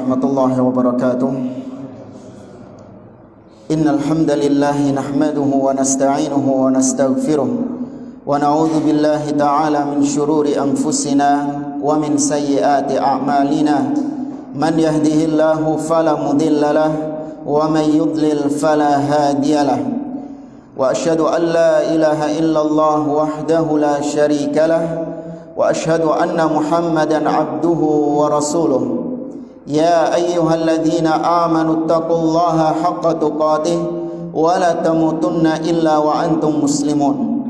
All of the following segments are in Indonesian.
warahmatullahi wabarakatuh. Innal hamdalillah nahmaduhu wa nasta'inuhu wa nastaghfiruh wa na'udzu billahi ta'ala min shururi anfusina wa min sayyiati a'malina. Man yahdihillahu fala mudilla lahu wa man yudlil fala hadiya lahu. Wa asyhadu an la ilaha illallah wahdahu la syarika lahu wa asyhadu anna Muhammadan abduhu wa rasuluh. Ya ayyuhalladzina amanu taqullaha haqqa tuqatih wa la tamutunna illa wa antum muslimun.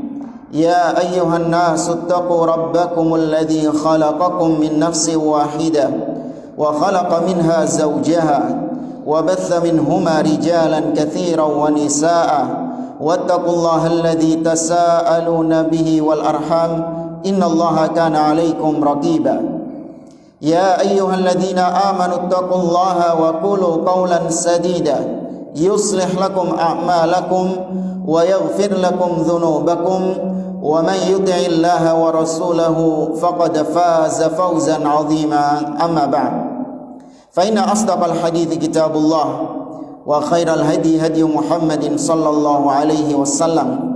Ya ayyuhan nasu taqu rabbakumul ladzi khalaqakum min nafsin wahidah wa khalaqa minha zawjaha wa batha minhuma rijalan katsiran wa nisaa'a wattaqullaha alladzi tasaaluna bihi wal arham innallaha kana 'alaikum raqiba. Ya ayyuhalladzina amanu taqullaha wa qulu qawlan sadida yuslih lakum a'malakum wa yaghfir lakum dhunubakum wa man yuti'illaha wa rasulahu faqad faza fawzan 'azima. Amma ba'd. Fa inna asdaqal hadithi kitabullah wa khairal hadi hadi Muhammadin sallallahu alaihi wasallam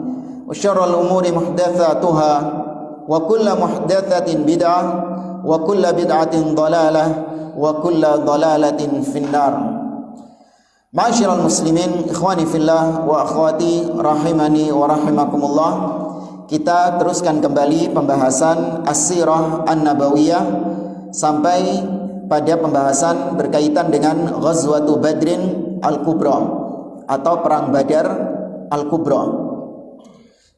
wa syarrul umuri muhdatsatuha wa kullu muhdatsatin bid'ah wa kullu bid'atin dhalalah wa kullu dhalalatin finnar. Ma'asyiral muslimin, ikhwani fillah wa akhwati rahimani wa rahimakumullah. Kita teruskan kembali pembahasan As-Sirah An-Nabawiyah sampai pada pembahasan berkaitan dengan Ghazwatu Badrin Al-Kubra atau Perang Badar Al-Kubra.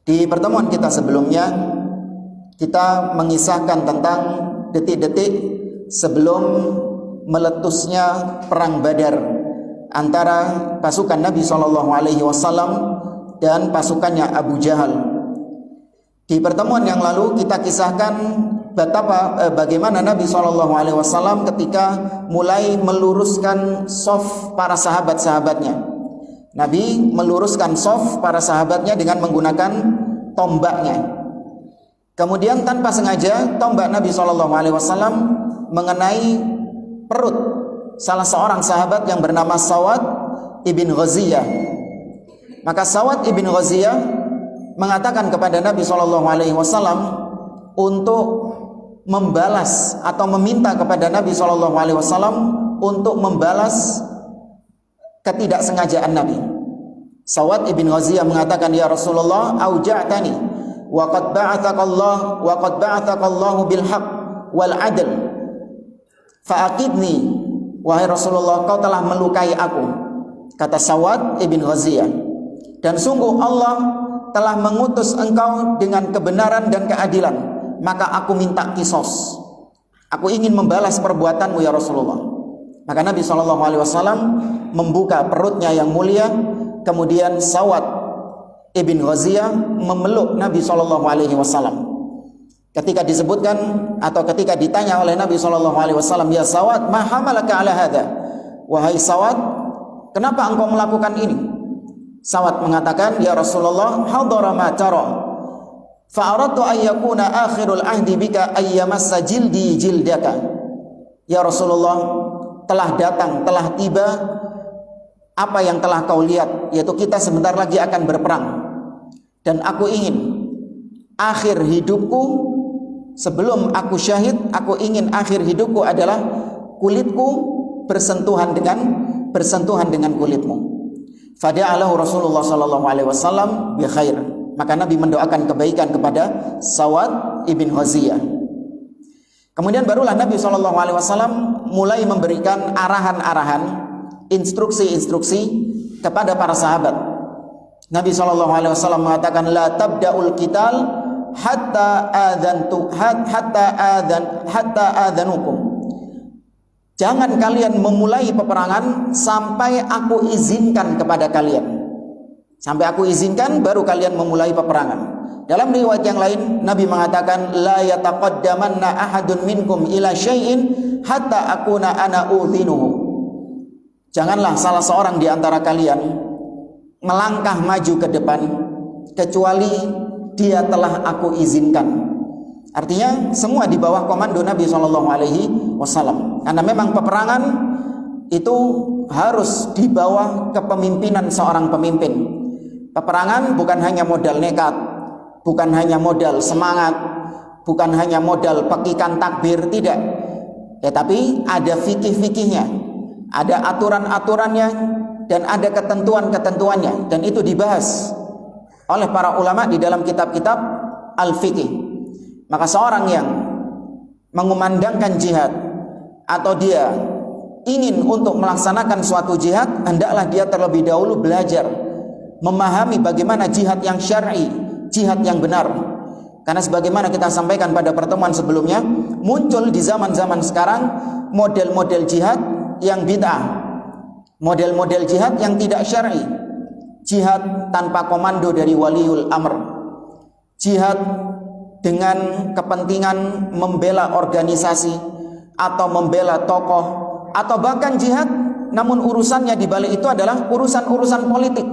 Di pertemuan kita sebelumnya kita mengisahkan tentang detik-detik sebelum meletusnya perang Badar antara pasukan Nabi SAW dan pasukannya Abu Jahal. Di pertemuan yang lalu kita kisahkan bagaimana Nabi SAW ketika mulai meluruskan shaf para sahabat-sahabatnya. Nabi meluruskan shaf para sahabatnya dengan menggunakan tombaknya. Kemudian tanpa sengaja tombak Nabi SAW mengenai perut salah seorang sahabat yang bernama Sawad ibn Ghaziyah. Maka Sawad ibn Ghaziyah mengatakan kepada Nabi SAW untuk membalas atau meminta kepada Nabi SAW untuk membalas ketidaksengajaan Nabi. Sawad ibn Ghaziyah mengatakan, ya Rasulullah, auja'tani wa qad ba'athakallahu bil haqq wal 'adl fa'aqidni. Wahai Rasulullah, kau telah melukai aku, kata Sawad ibn Ghaziyah, dan sungguh Allah telah mengutus engkau dengan kebenaran dan keadilan, maka aku minta kisos, aku ingin membalas perbuatanmu ya Rasulullah. Maka Nabi SAW membuka perutnya yang mulia. Kemudian Sawad Ibn Ghaziyah memeluk Nabi SAW. Ketika disebutkan atau ketika ditanya oleh Nabi SAW, ya Sawad, ma hamalaka ala hadha? Wahai Sawad, kenapa engkau melakukan ini? Sawad mengatakan, ya Rasulullah, hadara ma tara, fa aradtu an yakuna akhirul ahdi bika ayyamassa jildi jildaka. Ya Rasulullah, telah datang, telah tiba apa yang telah kau lihat, yaitu kita sebentar lagi akan berperang. Dan aku ingin akhir hidupku, sebelum aku syahid, aku ingin akhir hidupku adalah kulitku bersentuhan dengan kulitmu. Fada'alahu Rasulullah SAW bi khair. Maka Nabi mendoakan kebaikan kepada Sawad ibn Ghaziyah. Kemudian barulah Nabi SAW mulai memberikan arahan-arahan, instruksi-instruksi kepada para sahabat. Nabi SAW mengatakan, la tabda'ul qital hatta adzanukum. Jangan kalian memulai peperangan sampai aku izinkan kepada kalian. Sampai aku izinkan baru kalian memulai peperangan. Dalam riwayat yang lain Nabi mengatakan, la yataqaddamanna ahadun minkum ila syai'in hatta akuna ana udhinuhu. Janganlah salah seorang di antara kalian melangkah maju ke depan kecuali dia telah aku izinkan. Artinya semua di bawah komando Nabi SAW. Karena memang peperangan itu harus di bawah kepemimpinan seorang pemimpin. Peperangan bukan hanya modal nekat, bukan hanya modal semangat, bukan hanya modal pekikan takbir, tidak. Ya, tapi ada fikih-fikihnya, ada aturan-aturannya, dan ada ketentuan-ketentuannya, dan itu dibahas oleh para ulama di dalam kitab-kitab al-fikih. Maka seorang yang mengumandangkan jihad atau dia ingin untuk melaksanakan suatu jihad, hendaklah dia terlebih dahulu belajar memahami bagaimana jihad yang syar'i, jihad yang benar. Karena sebagaimana kita sampaikan pada pertemuan sebelumnya, muncul di zaman-zaman sekarang model-model jihad yang bid'ah, model-model jihad yang tidak syar'i, jihad tanpa komando dari waliul amr, jihad dengan kepentingan membela organisasi atau membela tokoh, atau bahkan jihad namun urusannya di balik itu adalah urusan-urusan politik.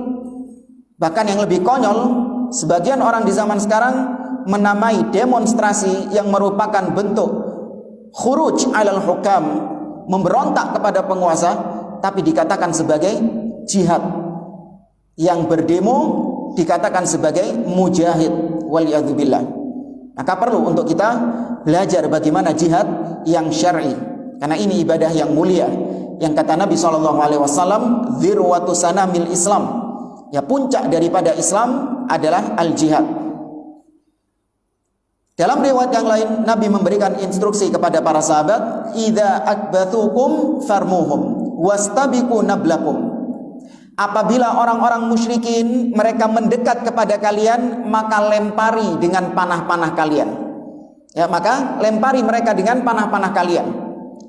Bahkan yang lebih konyol, sebagian orang di zaman sekarang menamai demonstrasi yang merupakan bentuk khuruj alal hukam, memberontak kepada penguasa, tapi dikatakan sebagai jihad. Yang berdemo dikatakan sebagai mujahid, waliyadzubillah. Maka perlu untuk kita belajar bagaimana jihad yang syar'i, karena ini ibadah yang mulia, yang kata Nabi SAW, dzirwatu sanamil Islam, ya puncak daripada Islam adalah al-jihad. Dalam riwayat yang lain, Nabi memberikan instruksi kepada para sahabat, idza akbathukum farmuhum wastabiqu nablakum. Apabila orang-orang musyrikin mereka mendekat kepada kalian, maka lempari dengan panah-panah kalian. Ya, maka lempari mereka dengan panah-panah kalian.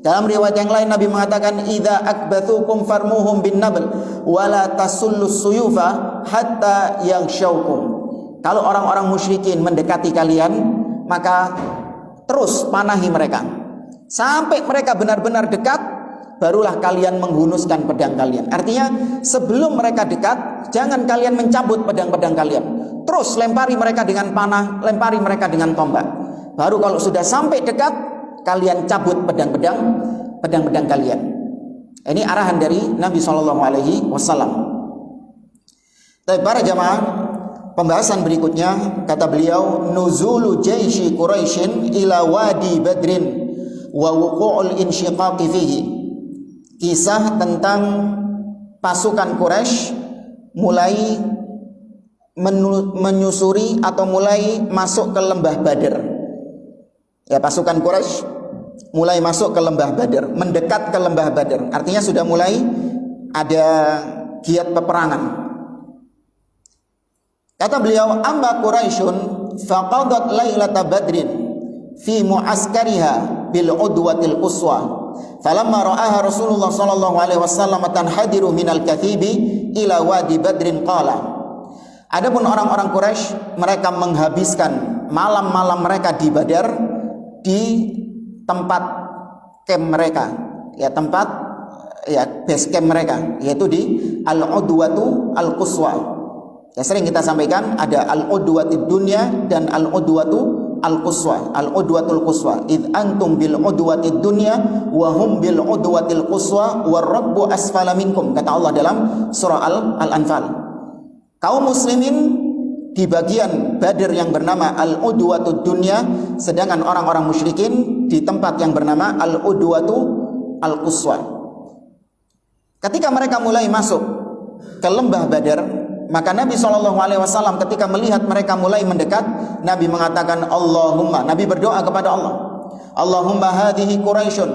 Dalam riwayat yang lain Nabi mengatakan, idza akbathukum farmuhum bin nabl wala tasullus suyufa hatta yaghshawkum. Kalau orang-orang musyrikin mendekati kalian, maka terus panahi mereka sampai mereka benar-benar dekat, barulah kalian menghunuskan pedang kalian. Artinya sebelum mereka dekat, jangan kalian mencabut pedang-pedang kalian, terus lempari mereka dengan panah, lempari mereka dengan tombak. Baru kalau sudah sampai dekat, kalian cabut pedang-pedang kalian. Ini arahan dari Nabi SAW. Tapi para jamaah, pembahasan berikutnya, kata beliau, nuzulu jaisy Quraisyin ila wadi Badrin wa wuqu'ul insyiqaqi fihi. Kisah tentang pasukan Quraisy mulai menyusuri atau mulai masuk ke lembah Badr. Ya, pasukan Quraisy mulai masuk ke lembah Badr, mendekat ke lembah Badr. Artinya sudah mulai ada giat peperangan. Kata beliau, amma Quraisyun faqadat lailata badrin fi mu'askariha bil udwatil quswa. Falamma ra'aha Rasulullah sallallahu alaihi wasallam tanhadiru minal kathibi ila wadi badrin qala. Adapun orang-orang Quraisy, mereka menghabiskan malam-malam mereka di Badar di tempat camp mereka, ya tempat ya base camp mereka, yaitu di al-udwatu al-quswa. Ya sering kita sampaikan ada al-udwatid dunya dan al-udwatu al-quswa. Al-udwatul quswa, id antum bil udwatid dunya wa hum bil udwatil quswa war rabbu asfala minkum, kata Allah dalam surah Al-Anfal. Kaum muslimin di bagian Badr yang bernama al-udwatud dunya, sedangkan orang-orang musyrikin di tempat yang bernama al-udwatu al-quswa. Ketika mereka mulai masuk ke lembah Badr, maka Nabi SAW ketika melihat mereka mulai mendekat, Nabi mengatakan Allahumma, Nabi berdoa kepada Allah, Allahumma hadhihi Quraisyun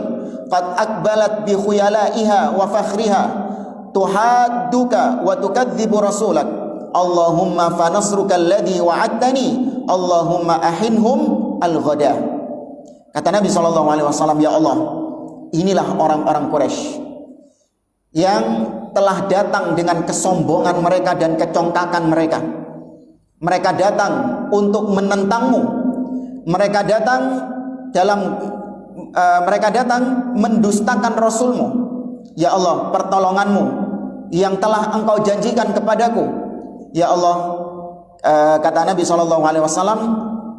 qad akbalat bi khuyalaiha wa fakhriha tuhadduka wa tukadzibu rasulak, Allahumma fanasruka alladhi wa'adtani, Allahumma ahinhum al-ghada. Kata Nabi SAW, ya Allah, inilah orang-orang Quraisy yang telah datang dengan kesombongan mereka dan kecongkakan mereka. Mereka datang untuk menentangmu. Mereka datang mendustakan Rasulmu. Ya Allah, pertolonganmu yang telah engkau janjikan kepadaku. Ya Allah, kata Nabi SAW,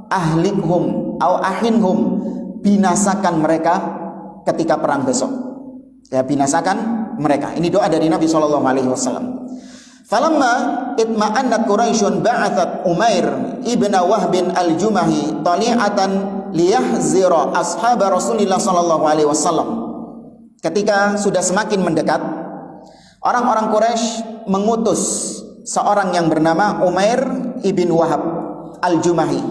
ahlikhum au ahinhum, binasakan mereka ketika perang besok. Ya, binasakan mereka. Ini doa dari Nabi SAW. Falamma itma'annat Quraisyun ba'athat Umair ibn Wahb al-Jumahi tali'atan liyahzira ashab Rasulullah SAW. Ketika sudah semakin mendekat, orang-orang Quraisy mengutus seorang yang bernama Umair ibn Wahab al-Jumahi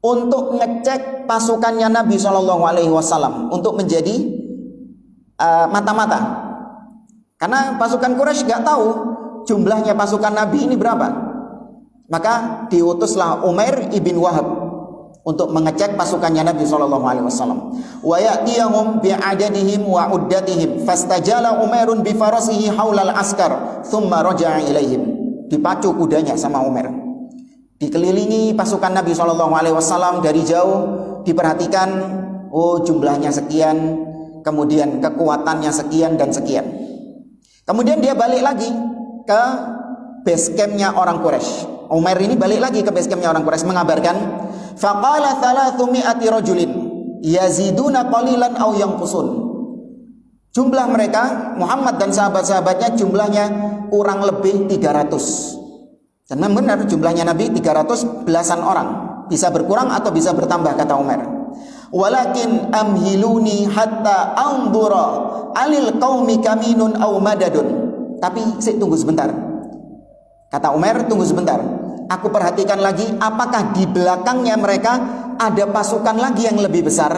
untuk ngecek pasukannya Nabi SAW untuk menjadi mata-mata. Karena pasukan Quraisy nggak tahu jumlahnya pasukan Nabi ini berapa. Maka diutuslah Umair ibn Wahab untuk mengecek pasukannya Nabi SAW. Wa ya'tiyahum bi'adadihim wa uddatihim fastajala Umairun bi farasihi haulal askar thumma raja'a ilaihim. Dipacu kudanya sama Umair. Dikelilingi pasukan Nabi SAW dari jauh, diperhatikan, oh jumlahnya sekian, kemudian kekuatannya sekian dan sekian. Kemudian dia balik lagi ke base campnya orang Quraisy. Umair ini balik lagi ke base campnya orang Quraisy mengabarkan, faqala 300 rajulin yaziduna qalilan aw yanqusun. Jumlah mereka, Muhammad dan sahabat-sahabatnya jumlahnya kurang lebih 300. Dan benar jumlahnya Nabi 300 belasan orang. Bisa berkurang atau bisa bertambah, kata Umar. Walakin amhiluni hatta anzura alil qaumi kaminun aw madadun. Tapi tunggu sebentar. Kata Umar, tunggu sebentar. Aku perhatikan lagi apakah di belakangnya mereka ada pasukan lagi yang lebih besar.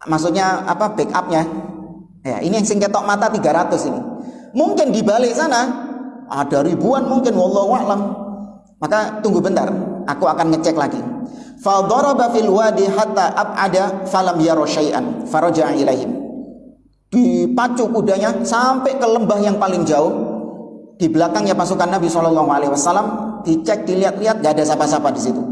Maksudnya apa, backupnya? Ya, ini yang sing ketok mata 300 ini. Mungkin di balik sana ada ribuan mungkin, wallahu a'lam. Maka tunggu bentar, aku akan ngecek lagi. Fa daraba fil wadi hatta ab'ada falam yara syai'an faraja'a ilaihim. Dipacu kudanya sampai ke lembah yang paling jauh. Di belakangnya pasukan Nabi SAW, dicek, dilihat-lihat, gak ada siapa-siapa di situ.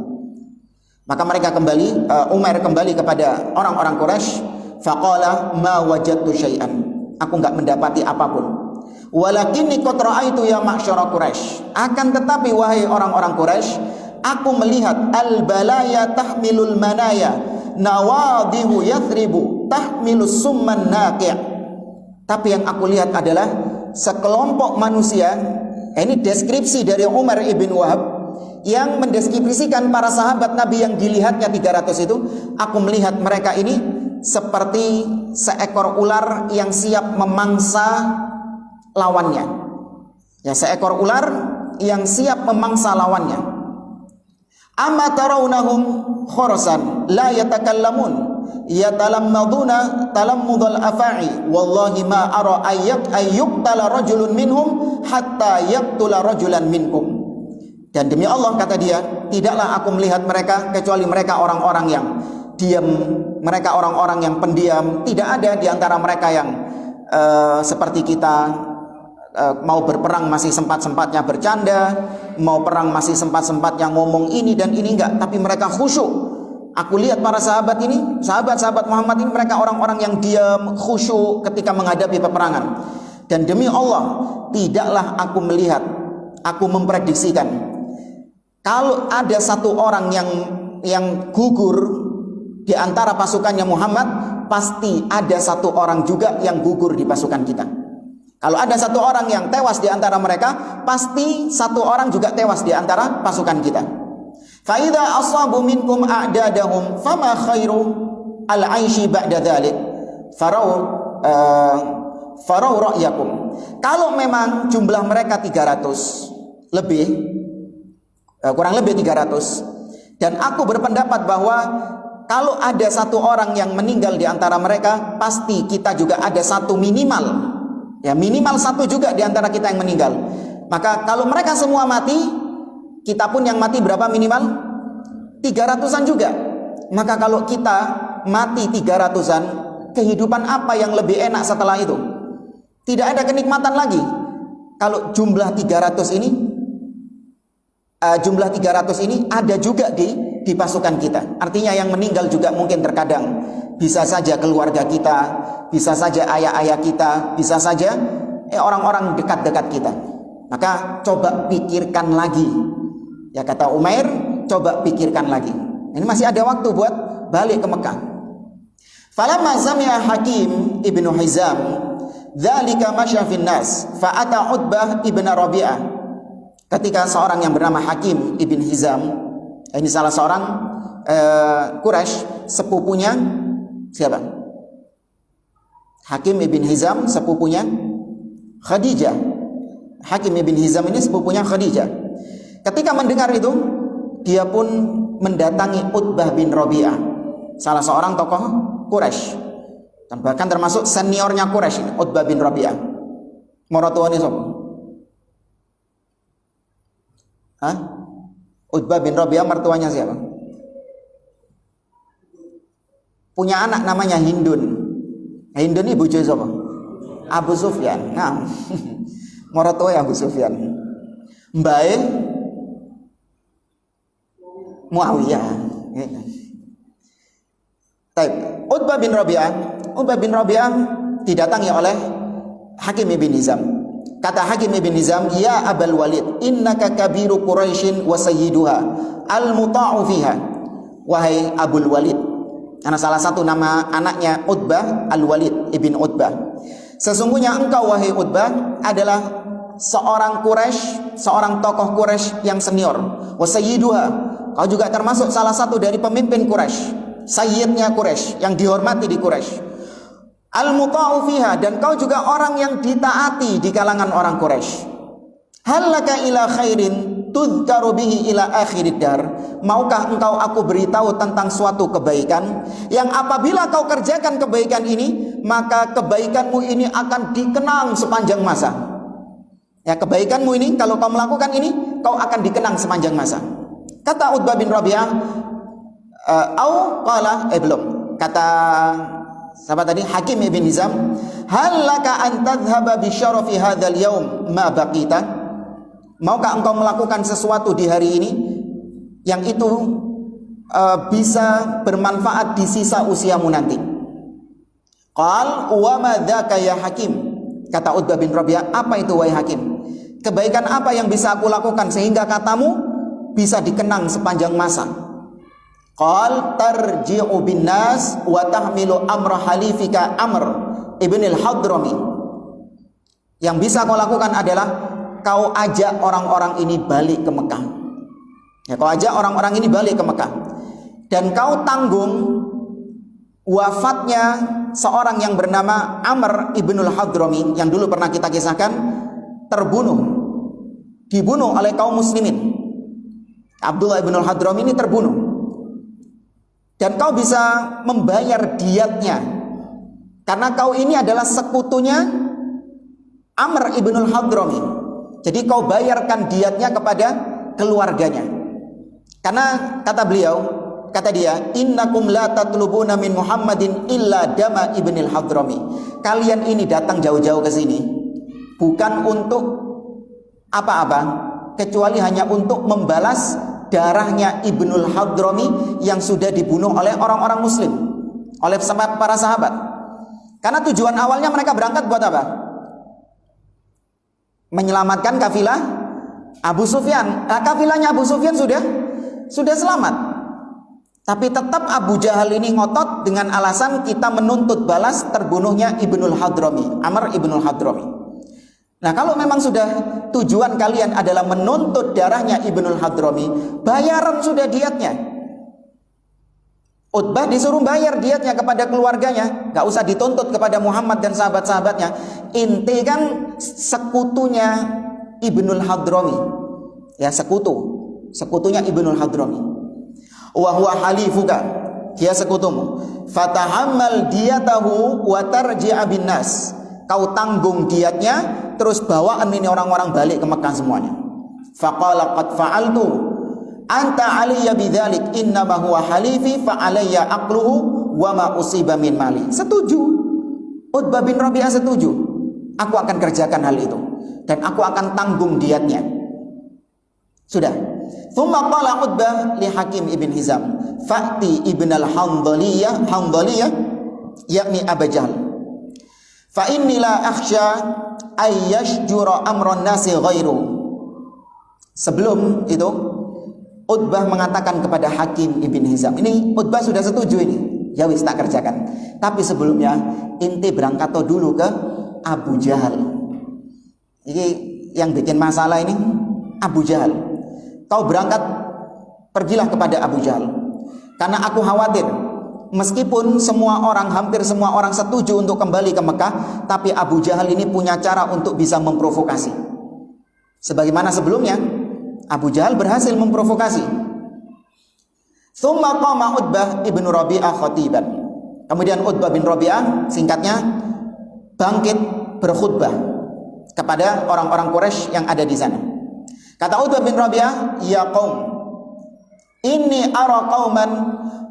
Maka mereka kembali, Umar kembali kepada orang-orang Quraisy. Faqala ma wajadtu syai'an. Aku gak mendapati apapun. Walakinni qad ra'aitu ya ma'syara Quraisy. Akan tetapi wahai orang-orang Quraisy, aku melihat al-balaya tahmilul manaya, nawadihu yathribu tahmilus summan naqi'. Tapi yang aku lihat adalah sekelompok manusia, ini deskripsi dari Umar ibn Wahab yang mendeskripsikan para sahabat Nabi yang dilihatnya 300 itu. Aku melihat mereka ini seperti seekor ular yang siap memangsa lawannya. Ya, seekor ular yang siap memangsa lawannya. Amma tarawnahum khurasan la yatakallamun yatalammaduna talammudal afa'i wallahi ma ara ayyuqtala rajulun minhum hatta yaqtula rajulan minkum. Dan demi Allah, kata dia, tidaklah aku melihat mereka kecuali mereka orang-orang yang diam, mereka orang-orang yang pendiam. Tidak ada di antara mereka yang seperti kita, mau berperang masih sempat-sempatnya bercanda, mau perang masih sempat-sempatnya ngomong ini dan ini, enggak, tapi mereka khusyuk. Aku lihat para sahabat ini, sahabat-sahabat Muhammad ini, mereka orang-orang yang diam, khusyuk ketika menghadapi peperangan. Dan demi Allah, tidaklah aku melihat, aku memprediksikan kalau ada satu orang yang gugur di antara pasukannya Muhammad, pasti ada satu orang juga yang gugur di pasukan kita. Kalau ada satu orang yang tewas di antara mereka, pasti satu orang juga tewas di antara pasukan kita. Fa idza asabu minkum a'dadahum fama khairu al-aishi ba'da dzalik. Farau ra'yakum. Kalau memang jumlah mereka 300 lebih, kurang lebih 300, dan aku berpendapat bahwa kalau ada satu orang yang meninggal di antara mereka, pasti kita juga ada satu minimal. Ya, minimal satu juga di antara kita yang meninggal. Maka kalau mereka semua mati, kita pun yang mati berapa minimal? 300-an juga. Maka kalau kita mati 300-an, kehidupan apa yang lebih enak setelah itu? Tidak ada kenikmatan lagi. Kalau jumlah 300 ini, ada juga di pasukan kita. Artinya yang meninggal juga mungkin terkadang bisa saja keluarga kita, bisa saja ayah-ayah kita, bisa saja orang-orang dekat-dekat kita. Maka coba pikirkan lagi. Ya, kata Umair, coba pikirkan lagi. Ini masih ada waktu buat balik ke Mekah. Falamma sami'a Hakim ibnu Hizam dzalika masya fin nas fa ata Utbah ibn Rabi'ah. Ketika seorang yang bernama Hakim ibn Hizam, ini salah seorang Quraisy, sepupunya siapa? Hakim ibn Hizam sepupunya Khadijah. Hakim ibn Hizam ini sepupunya Khadijah. Ketika mendengar itu, dia pun mendatangi Utbah bin Rabi'ah, salah seorang tokoh Quraisy, dan bahkan termasuk seniornya Quraisy ini, Utbah bin Rabi'ah. Maratuane sapa? Hah? Utbah bin Rabi'ah mertuanya siapa? Punya anak namanya Hindun. Hindun ini bojo sapa? Abu Sufyan. Nah, maratuane Abu Sufyan. Mbae Muawiyah. Baik, Utbah bin Rabi'ah didatangi oleh Hakim ibn Hizam. Kata Hakim ibn Hizam, "Ya Abul Walid, innaka kabiru Quraisyin wa sayyiduha, al-muta'u fiha." Wahai Abul Walid, karena salah satu nama anaknya Utbah, Al-Walid ibn Utbah. Sesungguhnya engkau wahai Utbah adalah seorang Quraisy, seorang tokoh Quraisy yang senior. Wa sayyiduha, kau juga termasuk salah satu dari pemimpin Quraisy, sayyidnya Quraisy, yang dihormati di Quraisy. Al-muta'u fiha, dan kau juga orang yang ditaati di kalangan orang Quraisy. Hal laka ila khairin tudkaru bihi ila akhirid dar. Maukah engkau aku beritahu tentang suatu kebaikan yang apabila kau kerjakan kebaikan ini, maka kebaikanmu ini akan dikenang sepanjang masa. Ya, kebaikanmu ini kalau kau melakukan ini, kau akan dikenang sepanjang masa. Kata Utbah bin Rabi'ah, belum. Kata sahabat tadi Hakim ibn Hizam, hal laka an tadhhaba bi syarafi hadzal yaum ma baqita. Maukah engkau melakukan sesuatu di hari ini yang itu bisa bermanfaat di sisa usiamu nanti? Qal wa ma dzaka ya Hakim. Kata Utbah bin Rabi'ah, apa itu wahai Hakim? Kebaikan apa yang bisa aku lakukan sehingga katamu bisa dikenang sepanjang masa? Qal tarji'u bin nas wa tahmilu amra halifika Amr ibn al-Hadrami. Yang bisa kau lakukan adalah kau ajak orang-orang ini balik ke Mekah. Ya, kau ajak orang-orang ini balik ke Mekah, dan kau tanggung wafatnya seorang yang bernama Amr ibn al-Hadrami yang dulu pernah kita kisahkan, dibunuh oleh kaum muslimin. Abdullah ibn al-Hadrami ini terbunuh, dan kau bisa membayar diatnya karena kau ini adalah sekutunya Amr ibn al-Hadrami. Jadi kau bayarkan diatnya kepada keluarganya. Karena kata dia, innakum la tatlubuna min Muhammadin illa dama ibn al-Hadrami. Kalian ini datang jauh-jauh ke sini bukan untuk apa-apa, kecuali hanya untuk membalas darahnya Ibnul Hadrami yang sudah dibunuh oleh orang-orang muslim, oleh para sahabat. Karena tujuan awalnya mereka berangkat buat apa? Menyelamatkan kafilah Abu Sufyan. Nah, kafilahnya Abu Sufyan sudah selamat, tapi tetap Abu Jahal ini ngotot dengan alasan kita menuntut balas terbunuhnya Ibnul Hadrami, Amr ibnul Hadrami. Nah, kalau memang sudah tujuan kalian adalah menuntut darahnya Ibnul Hadrami, bayaran sudah diatnya. Utbah disuruh bayar diatnya kepada keluarganya, gak usah dituntut kepada Muhammad dan sahabat-sahabatnya. Inti kan sekutunya Ibnul Hadrami, ya, sekutunya Ibnul Hadrami. Wa huwa halifuka, dia sekutumu. Fatahammal diyatahu wa tarji'a bin nas. Kau tanggung diatnya, terus bawaan ini orang-orang balik ke Mekah semuanya. Faqala qad fa'altu anta aliyya bidzalik innama huwa halifi fa alayya aqluhu wa ma usiba min mali. Setuju. Utbah bin Rabi'ah setuju. Aku akan kerjakan hal itu dan aku akan tanggung diatnya. Sudah. Tsumma qala Utbah li Hakim ibn Hizam, fa'ti ibn al-Handaliyah yakni Abu Jahl. Fa inni la akhsha ay yashjura amran nasi ghairu. Sebelum itu Utbah mengatakan kepada Hakim ibn Hizam, ini Utbah sudah setuju ini. Ya wis tak kerjakan. Tapi sebelumnya inti berangkat dulu ke Abu Jahal. Ini yang bikin masalah ini Abu Jahal. Kau berangkat, pergilah kepada Abu Jahal. Karena aku khawatir, meskipun hampir semua orang setuju untuk kembali ke Mekah, tapi Abu Jahal ini punya cara untuk bisa memprovokasi. Sebagaimana sebelumnya, Abu Jahal berhasil memprovokasi. Tsumma qama Utbah ibn Rabi'ah khatiban. Kemudian Utbah bin Rabi'ah, singkatnya, bangkit berkhutbah kepada orang-orang Quraisy yang ada di sana. Kata Utbah bin Rabi'ah, ya qaum, inni ara qauman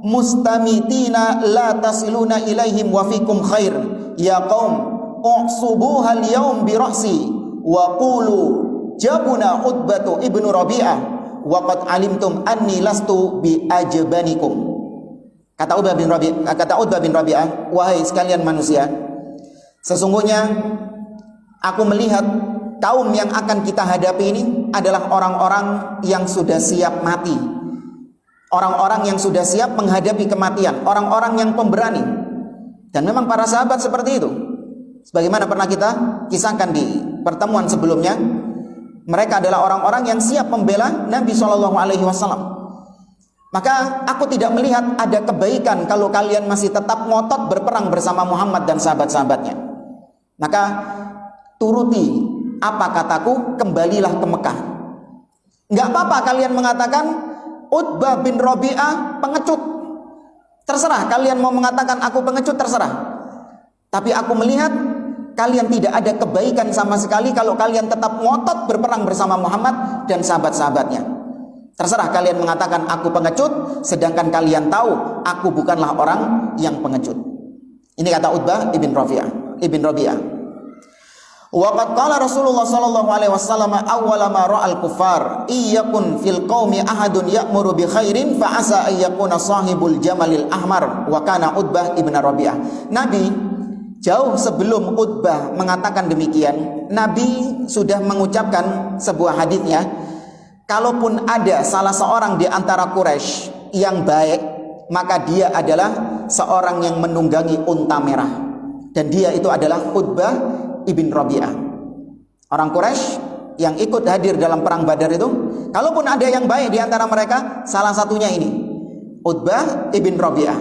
mustamitina la tasiluna ilaihim wa fikum khair. Ya qaum, u'subuha al-yawm bi ra'si wa qulu jabuna Utbatu ibnu Rabi'ah wa qad alimtum anni lastu bi ajbanikum. Kata Utbah bin Rabi'ah, wahai sekalian manusia, sesungguhnya aku melihat kaum yang akan kita hadapi ini adalah orang-orang yang sudah siap mati, orang-orang yang sudah siap menghadapi kematian, orang-orang yang pemberani. Dan memang para sahabat seperti itu. Sebagaimana pernah kita kisahkan di pertemuan sebelumnya, mereka adalah orang-orang yang siap membela Nabi SAW. Maka aku tidak melihat ada kebaikan kalau kalian masih tetap ngotot berperang bersama Muhammad dan sahabat-sahabatnya. Maka turuti apa kataku, kembalilah ke Mekah. Enggak apa-apa kalian mengatakan Utbah bin Rabi'ah pengecut, terserah. Kalian mau mengatakan aku pengecut, terserah. Tapi aku melihat kalian tidak ada kebaikan sama sekali kalau kalian tetap ngotot berperang bersama Muhammad dan sahabat-sahabatnya. Terserah kalian mengatakan aku pengecut, sedangkan kalian tahu aku bukanlah orang yang pengecut. Ini kata Utbah ibn Rabi'ah. Wa qad qala Rasulullah sallallahu alaihi wasallam awwala ma ra'al kuffar iyakun fil qaumi ahadun ya'muru bi khairin fa asa ay yakuna sahibul jamalil ahmar wa kana Utbah ibn Rabi'ah. Nabi jauh sebelum Utbah mengatakan demikian, Nabi sudah mengucapkan sebuah hadisnya, kalaupun ada salah seorang di antara Quraisy yang baik, maka dia adalah seorang yang menunggangi unta merah, dan dia itu adalah Utbah ibn Rabi'ah. Orang Quraisy yang ikut hadir dalam perang Badar itu, kalaupun ada yang baik di antara mereka, salah satunya ini Utbah ibn Rabi'ah.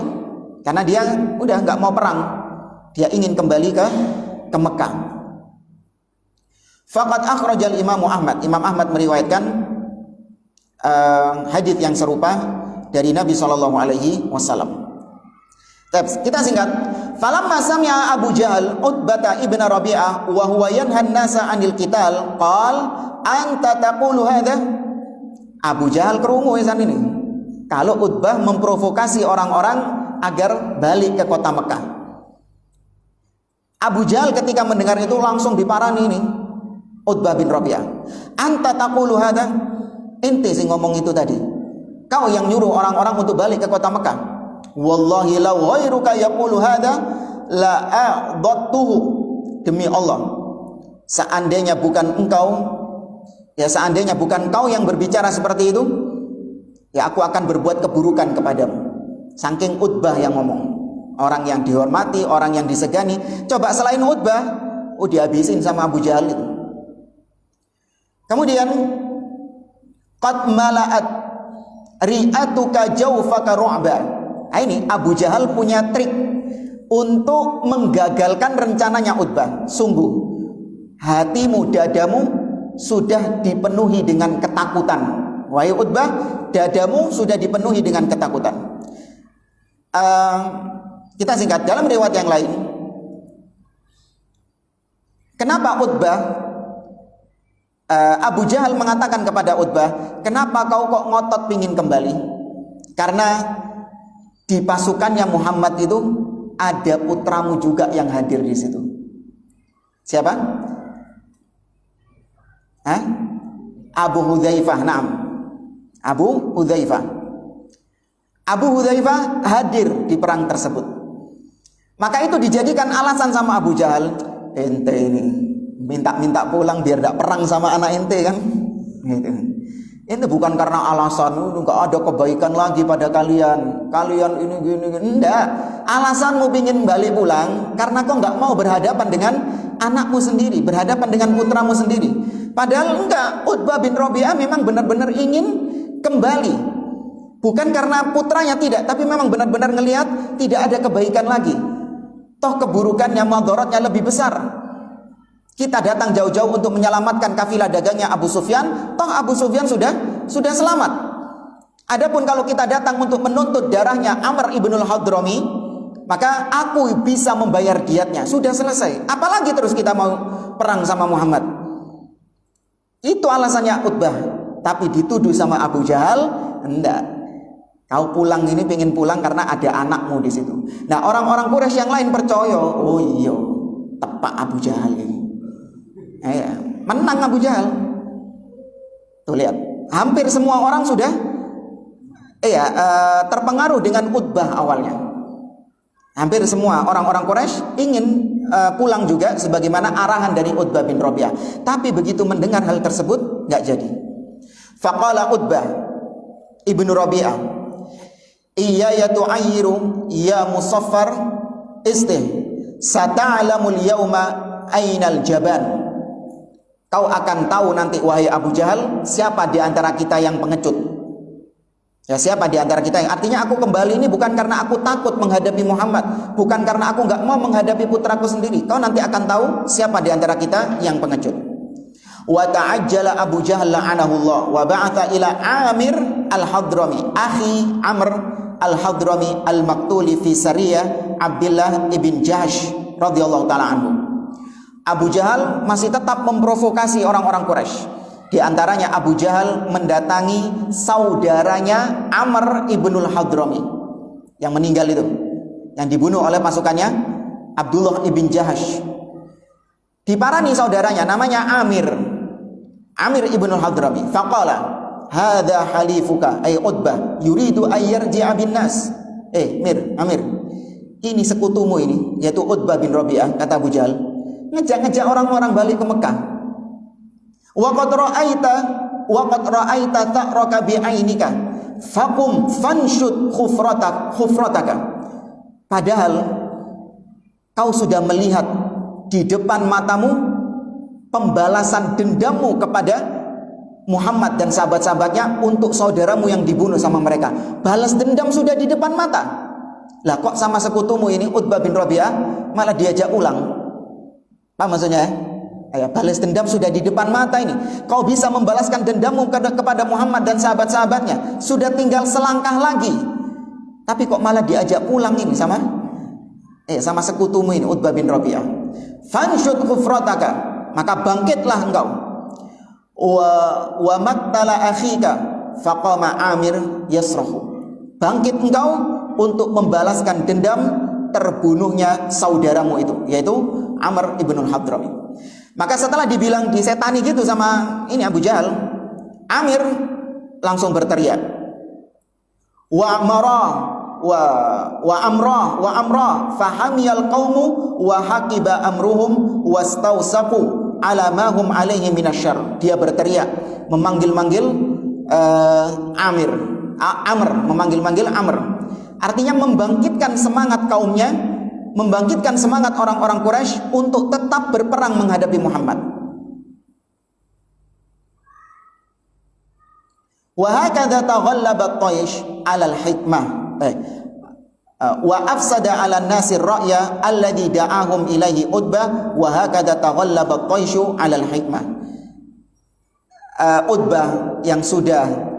Karena dia udah nggak mau perang, dia ingin kembali ke Mekah. Faqad akhrajal Imam Ahmad. Imam Ahmad meriwayatkan hadis yang serupa dari Nabi SAW. Kita singkat. Falamma sami'a Abu Jahal Utbah ibn Rabi'ah wa huwa yanha an-nasa 'anil qital, qal anta taqulu hadha. Abu Jahal kerungu isan ini. Kalau Utbah memprovokasi orang-orang agar balik ke kota Mekah. Abu Jahal ketika mendengar itu langsung diparani ini Utbah bin Rabi'ah. Anta taqulu hadha, ente sing ngomong itu tadi. Kau yang nyuruh orang-orang untuk balik ke kota Mekah. Wallahi la ghairuka yaqulu hadha la a'dadtuhu. Demi Allah, seandainya bukan kau yang berbicara seperti itu, ya aku akan berbuat keburukan kepadamu. Saking Utbah yang ngomong, orang yang dihormati, orang yang disegani. Coba selain Utbah, dihabisin sama Abu Jahal itu. Kemudian qad mala'at ri'atuka jawfaka ru'ba. Nah, ini Abu Jahal punya trik untuk menggagalkan rencananya Utbah. Sungguh hatimu, dadamu sudah dipenuhi dengan ketakutan. Wahai Utbah, dadamu sudah dipenuhi dengan ketakutan. Kita singkat, dalam riwayat yang lain, kenapa Abu Jahal mengatakan kepada Utbah, kenapa kau kok ngotot pingin kembali? Karena di pasukannya Muhammad itu ada putramu juga yang hadir di situ. Siapa? Abu Hudzaifah. Naam. Abu Hudzaifah hadir di perang tersebut. Maka itu dijadikan alasan sama Abu Jahal, ente ini minta pulang biar tidak perang sama anak ente kan. Gitu. Ini bukan karena alasan enggak ada kebaikan lagi pada kalian. Kalian ini gini. Enggak. Alasanmu ingin balik pulang karena kau enggak mau berhadapan dengan anakmu sendiri, berhadapan dengan putramu sendiri. Padahal enggak. Utbah bin Rabi'ah memang benar-benar ingin kembali. Bukan karena putranya tidak, tapi memang benar-benar ngelihat tidak ada kebaikan lagi. Toh keburukannya, madaratnya lebih besar. Kita datang jauh-jauh untuk menyelamatkan kafilah dagangnya Abu Sufyan, toh Abu Sufyan sudah selamat. Adapun kalau kita datang untuk menuntut darahnya Amr ibnul Hadrami, maka aku bisa membayar diatnya. Sudah selesai. Apalagi terus kita mau perang sama Muhammad? Itu alasannya Utbah. Tapi dituduh sama Abu Jahal, enggak. Kau pulang ini pengen pulang karena ada anakmu di situ. Nah, orang-orang Quraisy yang lain percaya, oh iya, tepak Abu Jahal ini. Menang Abu Jahal. Tuh lihat, hampir semua orang sudah terpengaruh dengan Utbah awalnya. Hampir semua orang-orang Quraisy ingin pulang juga sebagaimana arahan dari Utbah bin Rabi'ah. Tapi begitu mendengar hal tersebut nggak jadi. Faqala Utbah ibnu Rabi'ah, iya ya tu'ayyiru ya Musaffar istih sata'lamul yauma ainal jaban. Kau akan tahu nanti wahai Abu Jahal siapa di antara kita yang pengecut. Ya, siapa di antara kita yang, artinya aku kembali ini bukan karena aku takut menghadapi Muhammad, bukan karena aku nggak mau menghadapi putraku sendiri. Kau nanti akan tahu siapa di antara kita yang pengecut. Wa ta'ajjala Abu Jahal la'anahullah wa ba'atha ila Amir al-Hadrami akhi Amr al-Hadrami al-Maktuli fi Sariyah Abdullah ibn Jahsh radhiyallahu taala anhu. Abu Jahal masih tetap memprovokasi orang-orang Quraisy. Di antaranya Abu Jahal mendatangi saudaranya Amr ibnul Hadrami yang meninggal itu, yang dibunuh oleh pasukannya Abdullah ibn Jahsh. Diparani saudaranya namanya Amir ibnul Hadrami. Faqala hadza halifuka ay Utbah yuridu ay yarji'a bin nas. Amir, ini sekutumu ini, yaitu Utbah bin Rabi'ah, kata Abu Jahal, ngejak-ngejak orang-orang balik ke Mekah. Wa qad ra'aita ta'raka bi'ainika faqum fanshud khufrataka. Padahal kau sudah melihat di depan matamu pembalasan dendammu kepada Muhammad dan sahabat-sahabatnya untuk saudaramu yang dibunuh sama mereka. Balas dendam sudah di depan mata. Lah kok sama sekutumu ini Utbah bin Rabi'ah malah diajak ulang? Apa maksudnya? Balas dendam sudah di depan mata ini. Kau bisa membalaskan dendammu kepada Muhammad dan sahabat-sahabatnya. Sudah tinggal selangkah lagi. Tapi kok malah diajak pulang ini sama sekutumu ini Utbah bin Rabi'ah. Fanshud khufrataka, maka bangkitlah engkau. Wa maktala akhika faqama Amir yasrahu. Bangkit engkau untuk membalaskan dendam terbunuhnya saudaramu itu, yaitu Amr ibnul Hadrami. Maka setelah dibilang disetani gitu sama ini Abu Jahal, Amir langsung berteriak, wa amra fahamiyal qaumu wa haqiba amruhum wastausaqu ala ma hum alaihi minasyarr. Dia berteriak memanggil-manggil Amr. Artinya membangkitkan semangat kaumnya, membangkitkan semangat orang-orang Quraisy untuk tetap berperang menghadapi Muhammad. Wa hakadha taghallaba at-Taish 'ala al-hikmah. Wa afsada 'ala an-nasi ar-ra'ya alladhi da'ahum ilaihi Utbah wa hakadha taghallaba at-Taish 'ala al-hikmah. Utbah yang sudah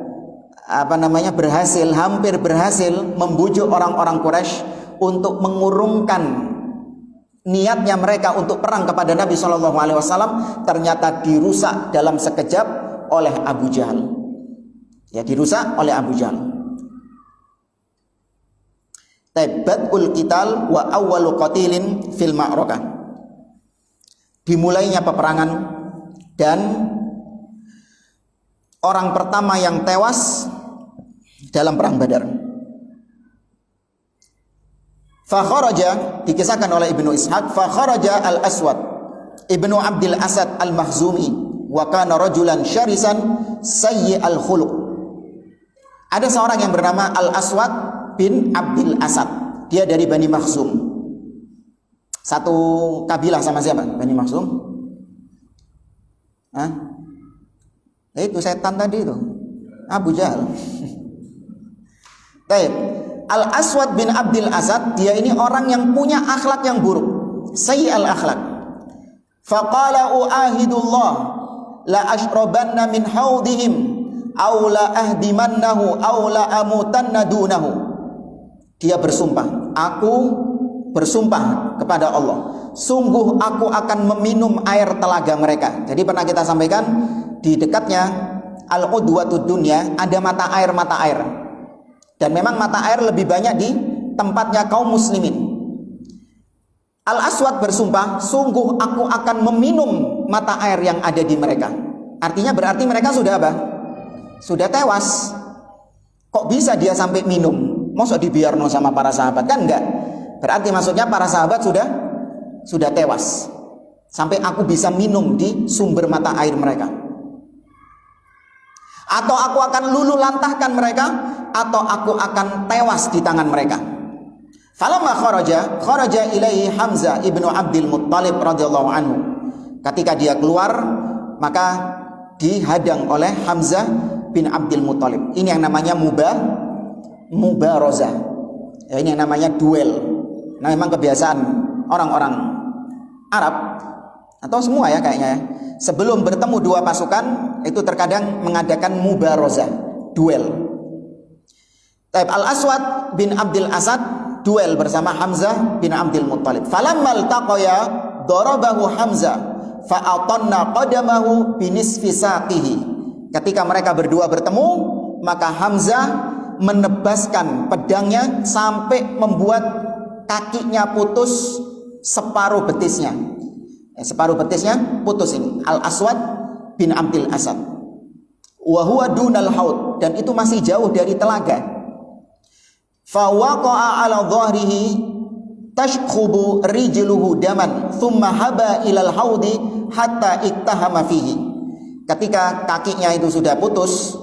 hampir berhasil membujuk orang-orang Quraisy untuk mengurungkan niatnya mereka untuk perang kepada Nabi SAW, ternyata dirusak dalam sekejap oleh Abu Jahal. Ya, dirusak oleh Abu Jahal. Tabbatul qital wa awwalu qatilin fil ma'rakah. Dimulainya peperangan dan orang pertama yang tewas dalam perang Badar. Fa kharaja, dikisahkan oleh Ibnu Ishaq, fa kharaja al-Aswad Ibnu Abdul Asad al-Makhzumi wa kana rajulan syarisan sayyi'al khuluq. Ada seorang yang bernama Al-Aswad bin Abdil Asad. Dia dari Bani Makhzum. Satu kabilah sama siapa? Bani Makhzum? Hah? Itu setan tadi itu. Abu Jahal. Baik. Al-Aswad bin Abdil Asad, dia ini orang yang punya akhlak yang buruk. Sayyi'al akhlak. Faqala uahidullah la ashrabanna min haudihim aw la ahdimannahu aw la amutanna dunahu. Dia bersumpah, aku bersumpah kepada Allah, sungguh aku akan meminum air telaga mereka. Jadi pernah kita sampaikan, di dekatnya Al-Udwatud Dunya ada mata air. Dan memang mata air lebih banyak di tempatnya kaum muslimin. Al-Aswad bersumpah, sungguh aku akan meminum mata air yang ada di mereka. Artinya berarti mereka sudah apa? Sudah tewas. Kok bisa dia sampai minum? Masa dibiarno sama para sahabat? Kan enggak. Berarti maksudnya para sahabat sudah tewas. Sampai aku bisa minum di sumber mata air mereka. Atau aku akan luluh lantahkan mereka, atau aku akan tewas di tangan mereka. Falamma kharaja ilaihi Hamzah ibnu Abdul Muttalib radhiyallahu anhu. Ketika dia keluar, maka dihadang oleh Hamzah bin Abdul Muttalib. Ini yang namanya mubarazah. Ya, ini yang namanya duel. Nah, memang kebiasaan orang-orang Arab atau semua ya kayaknya ya. Sebelum bertemu dua pasukan itu terkadang mengadakan mubarazah, duel. Al-Aswad bin Abdil Asad duel bersama Hamzah bin Abdul Muttalib. Falammal taqaya darabahu Hamzah fa'atanna qadamahu binisfi saqihi. Ketika mereka berdua bertemu, maka Hamzah menebaskan pedangnya sampai membuat kakinya putus separuh betisnya. Separuh betisnya putus ini. Al-Aswad bin Abdil Asad. Wa huwa dunal haud, dan itu masih jauh dari telaga. Fa waqa'a 'ala dhahrihi tashkhubu rijluhu daman thumma haba ilal haudi hatta iktahama fihi. Ketika kakinya itu sudah putus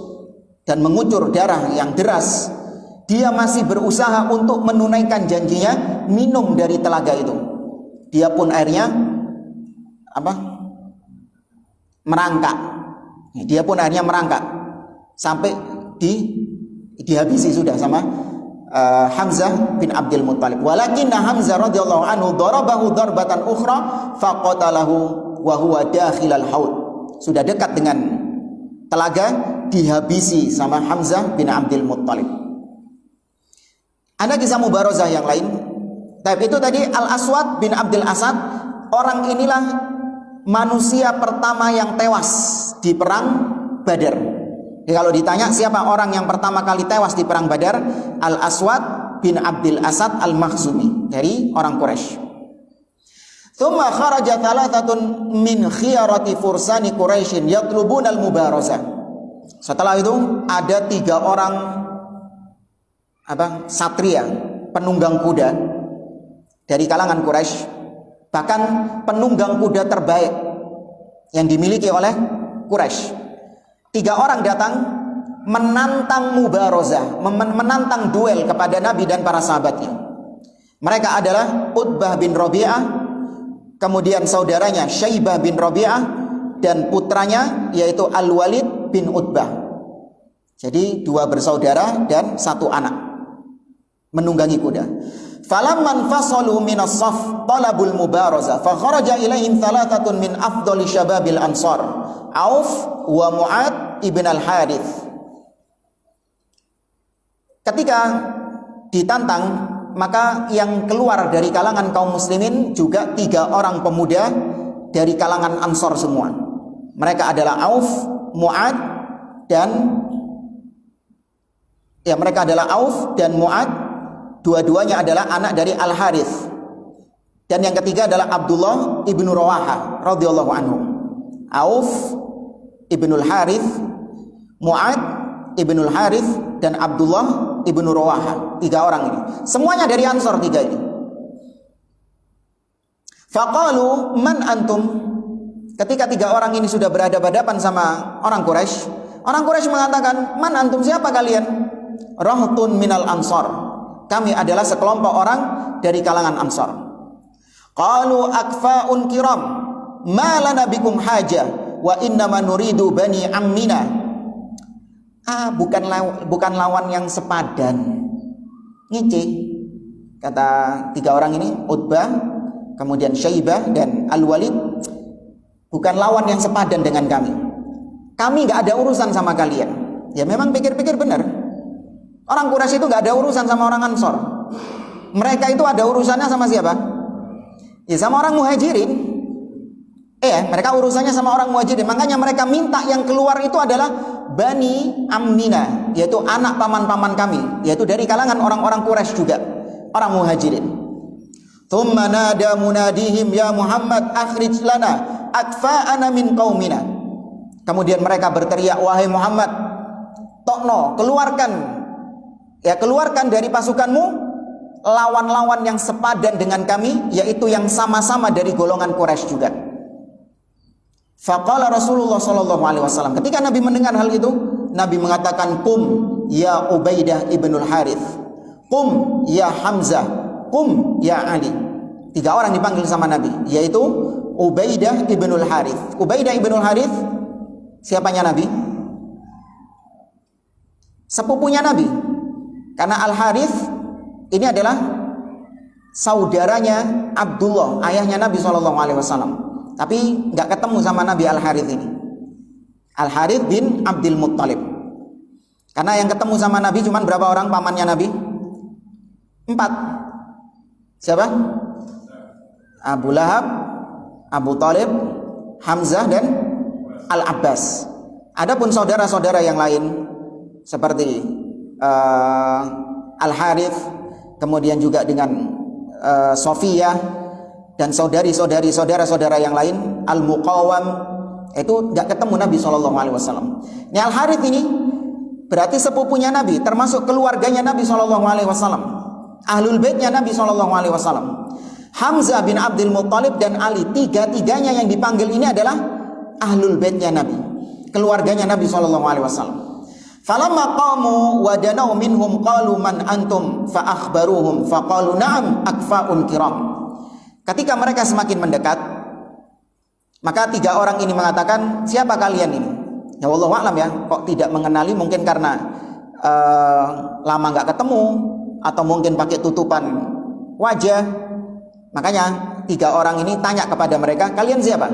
dan mengucur darah yang deras, dia masih berusaha untuk menunaikan janjinya minum dari telaga itu. Dia pun akhirnya merangkak. Dia pun akhirnya merangkak sampai dihabisi sudah sama Hamzah bin Abdul Muttalib. Walakinna Hamzah radhiyallahu anhu darabahu darbatan ukhra faqatalahu wa huwa dakhilal haud. Sudah dekat dengan telaga, dihabisi sama Hamzah bin Abdul Muttalib. Ada kisah mubarazah yang lain. Tapi itu tadi Al-Aswad bin Abdul Asad. Orang inilah manusia pertama yang tewas di perang Badar. Jadi kalau ditanya siapa orang yang pertama kali tewas di perang Badar, Al-Aswad bin Abdil Asad Al-Makhzumi, dari orang Quraisy. Tsumma kharaja thalathatun min khiyarati fursani Quraisyin yatlubuna al-mubarazah. Setelah itu ada 3 orang satria, penunggang kuda dari kalangan Quraisy. Bahkan penunggang kuda terbaik yang dimiliki oleh Quraisy. 3 orang datang menantang mubarazah, menantang duel kepada Nabi dan para sahabatnya. Mereka adalah Utbah bin Rabi'ah, kemudian saudaranya Syaibah bin Rabi'ah, dan putranya yaitu Al-Walid bin Utbah. Jadi 2 bersaudara dan 1 anak menunggangi kuda. Falamman fasalu minas saf talabul mubarazah fa kharaja ilaihim thalathatun min afdali syababil ansar Auf wa Mu'ad ibn al-Harith. Ketika ditantang, maka yang keluar dari kalangan kaum muslimin juga 3 orang pemuda dari kalangan Ansor semua. Mereka adalah Auf, Mu'ad, dan Mu'ad. Dua-duanya adalah anak dari Al-Harith. Dan yang ketiga adalah Abdullah ibnu Rawaha radhiyallahu anhu. Auf ibnul Harith, Mu'ad ibnul Harith, dan Abdullah ibnu Rawaha. 3 orang ini. Semuanya dari Ansor 3 ini. Faqalu man antum? ketika 3 orang ini sudah berhadapan sama orang Quraisy mengatakan, "Man antum, siapa kalian?" "Rahtun minal ansar." Kami adalah sekelompok orang dari kalangan Ansar. Qalu akfa'un kiram, ma lana bikum haja, wa innama nuridu bani ammina. Bukan lawan yang sepadan. Ngece. Kata 3 orang ini, Utbah, kemudian Syaibah dan Al-Walid, bukan lawan yang sepadan dengan kami. Kami gak ada urusan sama kalian. Ya memang pikir-pikir benar. Orang Quraisy itu gak ada urusan sama orang Ansor. Mereka itu ada urusannya sama siapa? Ya sama orang Muhajirin. Mereka urusannya sama orang Muhajirin. Makanya mereka minta yang keluar itu adalah Bani Ammina, yaitu anak paman-paman kami, yaitu dari kalangan orang-orang Quraisy juga, orang Muhajirin. Thumma nada munadihim ya Muhammad akhrij lana akfa'ana min qaumina. Kemudian mereka berteriak, "Wahai Muhammad, tokno, keluarkan dari pasukanmu lawan-lawan yang sepadan dengan kami, yaitu yang sama-sama dari golongan Quraisy juga." Faqala Rasulullah sallallahu alaihi wasallam, ketika Nabi mendengar hal itu, Nabi mengatakan, "Qum ya Ubaidah ibnul Harith, qum ya Hamzah, qum ya Ali." 3 orang dipanggil sama Nabi, yaitu Ubaidah ibnul Harith. Ubaidah ibnul Harith siapanya Nabi? Sepupunya Nabi. Karena Al-Harith ini adalah saudaranya Abdullah, ayahnya Nabi SAW. Tapi nggak ketemu sama Nabi Al-Harith ini. Al-Harith bin Abdul Muttalib. Karena yang ketemu sama Nabi cuma berapa orang pamannya Nabi? 4. Siapa? Abu Lahab, Abu Talib, Hamzah dan Al-Abbas. Adapun saudara-saudara yang lain seperti Al-Harith, kemudian juga dengan Sofiyah dan saudara-saudara yang lain, Al-Muqawam, itu enggak ketemu Nabi SAW. Ini Al-Harith ini berarti sepupunya Nabi, termasuk keluarganya Nabi SAW, ahlul baitnya Nabi SAW. Hamzah bin Abdul Muttalib dan Ali, tiga-tiganya yang dipanggil ini adalah ahlul baitnya Nabi, keluarganya Nabi SAW. Falamma qamu wa danau minhum qalu man antum fa akhbaruhum faqalu na'am akfa'un kiram. Ketika mereka semakin mendekat, maka 3 orang ini mengatakan, "Siapa kalian ini?" Ya wallahu a'lam ya, kok tidak mengenali, mungkin karena lama enggak ketemu atau mungkin pakai tutupan wajah. Makanya 3 orang ini tanya kepada mereka, "Kalian siapa?"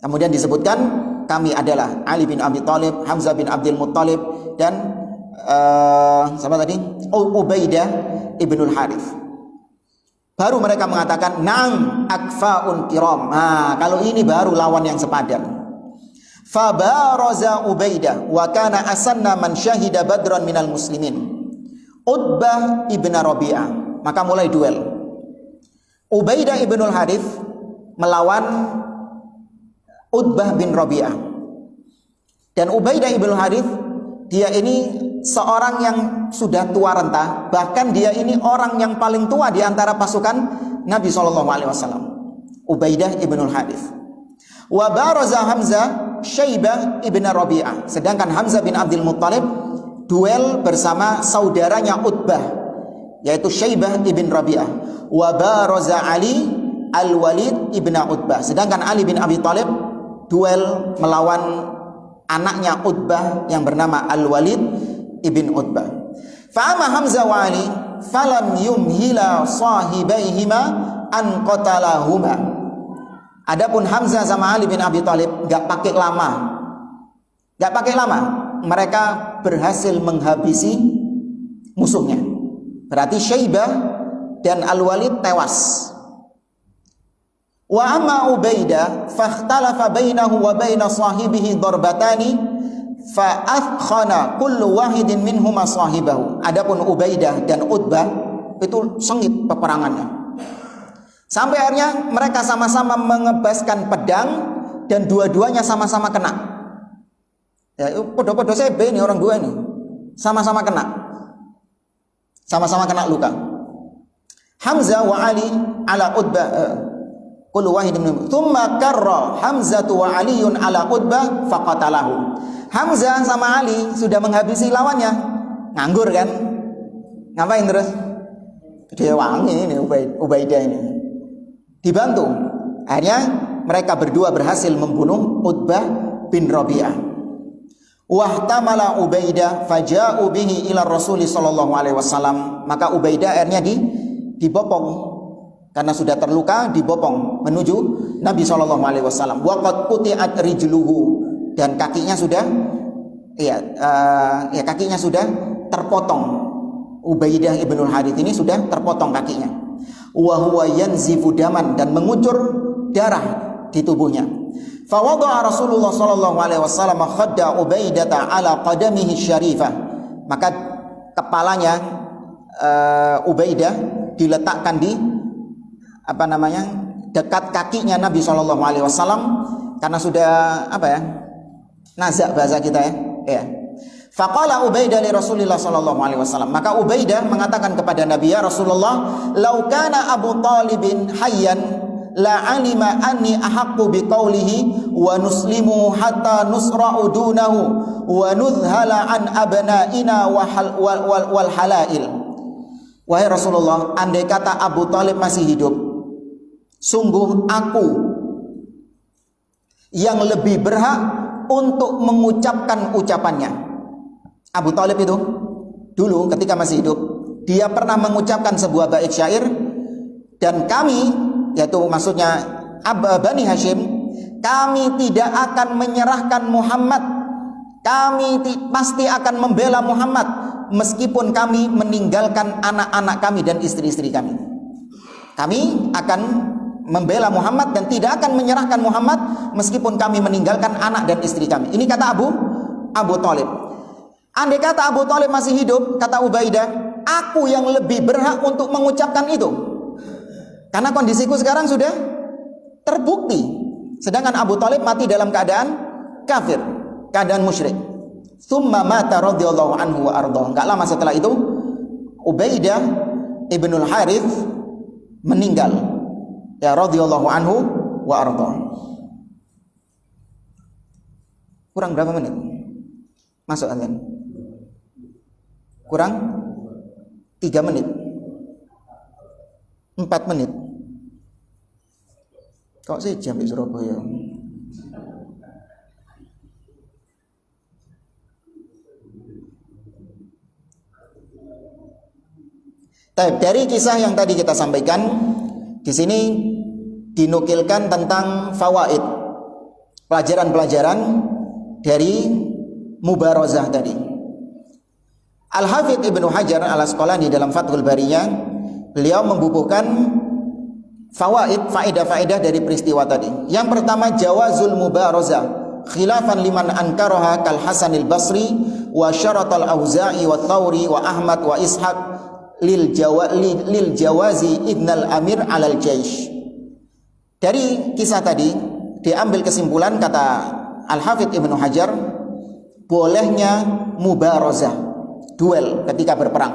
Kemudian disebutkan, "Kami adalah Ali bin Abi Thalib, Hamzah bin Abdul Muttalib dan siapa tadi? Ubaidah ibnul Harith." Baru mereka mengatakan, "Na'am akfa'un kiram." Nah, kalau ini baru lawan yang sepadan. Fabaraza Ubaidah wa kana asanna man syahida badran minal muslimin, Utbah ibn Rabi'ah. Maka mulai duel. Ubaidah ibnul Harith melawan Utbah bin Rabi'ah. Dan Ubaidah ibnul Harith, dia ini seorang yang sudah tua renta, bahkan dia ini orang yang paling tua di antara pasukan Nabi SAW. Ubaidah ibnul Harith. Wa baraza Hamzah Syaibah ibn Rabi'ah. Sedangkan Hamzah bin Abdul Muttalib duel bersama saudaranya Utbah, yaitu Syaibah ibn Rabi'ah. Wa baraza Ali Al-Walid ibn Utbah. Sedangkan Ali bin Abi Thalib duel melawan anaknya Utbah yang bernama Al-Walid ibn Utbah. Fa'ama Hamzah wa Ali falam yumhila sahibaihima an qatalahuma. Adapun Hamzah sama Ali bin Abi Thalib enggak pakai lama. Mereka berhasil menghabisi musuhnya. Berarti Syaibah dan Al-Walid tewas. Wa amma Ubaidah fakhtalafa bainahu wa baina sahibihi darbatani fa athkhana kullu wahidin minhuma sahibahu. Adapun Ubaidah dan Utbah itu sengit peperangannya. Sampai akhirnya mereka sama-sama mengebaskan pedang dan dua-duanya sama-sama kena. Ya, podo-podo sebe ini orang dua ini. Sama-sama kena. Sama-sama kena luka. Hamzah wa Ali ala Utbah Qul wahid min tsumma karra Hamzah wa Aliun ala Utbah faqatalahu. Hamzah sama Ali sudah menghabisi lawannya. Nganggur kan? Ngapain terus? Dia wangi ini Ubaidah ini. Dibantu. Akhirnya mereka berdua berhasil membunuh Utbah bin Rabi'ah. Wahtamala Ubaidah faja'u bihi ila Rasul sallallahu alaihi wasallam. Maka Ubaidah akhirnya dibopong karena sudah terluka, dibopong menuju Nabi sallallahu alaihi wasallam. Wa qad quti'at rijluhu, dan kakinya sudah kakinya sudah terpotong. Ubaidah ibnul Harits ini sudah terpotong kakinya. Wa huwa yanzifu daman, dan mengucur darah di tubuhnya. Fa wada'a Rasulullah sallallahu alaihi wasallam khadda Ubaidata ala qadamihi syarifah. Maka kepalanya Ubaidah diletakkan di dekat kakinya Nabi sallallahu alaihi wasallam karena sudah nazak bahasa kita ya. Faqala Ubaidah li Rasulillah sallallahu alaihi wasallam. Maka Ubaidah mengatakan kepada Nabi, ya Rasulullah, "Lau kana Abu Talibin hayyan la alima anni ahaqqu biqaulihi wa nuslimu hatta nusra'u dunahu wa nuzhala an abna'ina wal halail." Wahai Rasulullah, andai kata Abu Talib masih hidup, sungguh aku yang lebih berhak untuk mengucapkan ucapannya. Abu Talib itu dulu ketika masih hidup, dia pernah mengucapkan sebuah bait syair, dan kami, yaitu maksudnya Bani Hashim, kami tidak akan menyerahkan Muhammad, kami pasti akan membela Muhammad meskipun kami meninggalkan anak-anak kami dan istri-istri kami. Kami akan membela Muhammad dan tidak akan menyerahkan Muhammad meskipun kami meninggalkan anak dan istri kami. Ini kata Abu Talib. Andai kata Abu Talib masih hidup, kata Ubaidah, aku yang lebih berhak untuk mengucapkan itu. Karena kondisiku sekarang sudah terbukti. Sedangkan Abu Talib mati dalam keadaan kafir, keadaan musyrik. Tsumma mata radhiyallahu anhu wa ardhah. Enggak lama setelah itu Ubaidah ibnul Harits meninggal. Ya, radhiyallahu anhu wa ardhah. Kurang berapa menit? Masuk azan. Kurang 3 menit, 4 menit. Kok sih jam di Surabaya? Dari kisah yang tadi kita sampaikan, di sini dinukilkan tentang fawaid, pelajaran-pelajaran dari mubarazah tadi. Al-Hafidz Ibnu Hajar Al-Asqalani dalam Fathul Bariyah, beliau membubuhkan faedah-faedah dari peristiwa tadi. Yang pertama, jawazul mubarazah khilafan liman ankaraha kal Hasan al-Basri wa syarat al-Auza'i wa Thawri wa Ahmad wa Ishaq lil jawazi idnal amir alal jaish. Dari kisah tadi diambil kesimpulan, kata Al-Hafidz Ibnu Hajar, bolehnya mubarazah, duel ketika berperang.